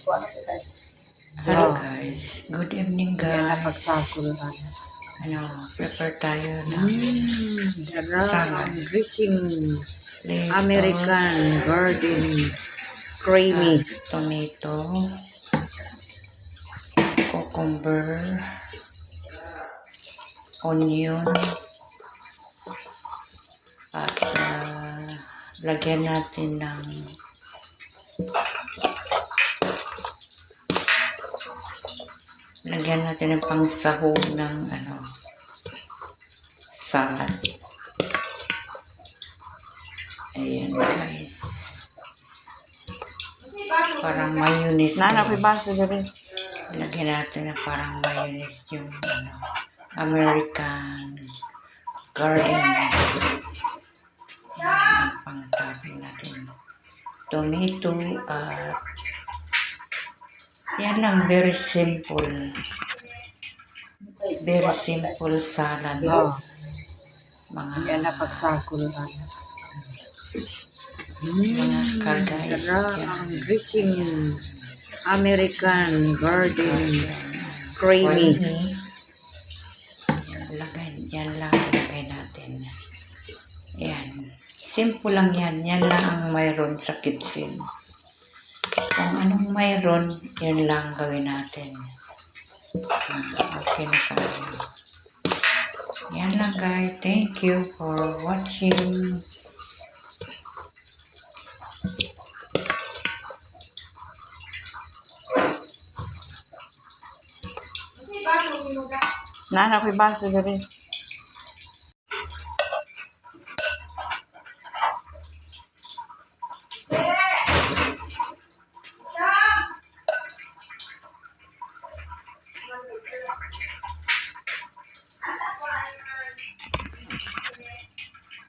Hello guys, good evening guys. Napagsakulan. Prepare tayo ng salad. Dressing. Lettuce, American Garden Creamy. Tomato, cucumber, onion, at lagyan natin ng pangsahog ng salad. Ayan guys. Parang mayonnaise. Lagyan natin na parang mayonnaise yung American Garden. Ayan, pang-topping natin. Tomato at yan lang, very simple. Very simple salad. Yan napagsakulan. Mga kagay. Dressing. American Garden Creamy. Yan lang lagay natin. Yan. Simple lang yan. Yan lang ang mayroon sa kitchen. Kung anong mayroon, yan lang gawin natin. Okay na tayo. Yan lang guys. Thank you for watching. Nana, may baso na rin.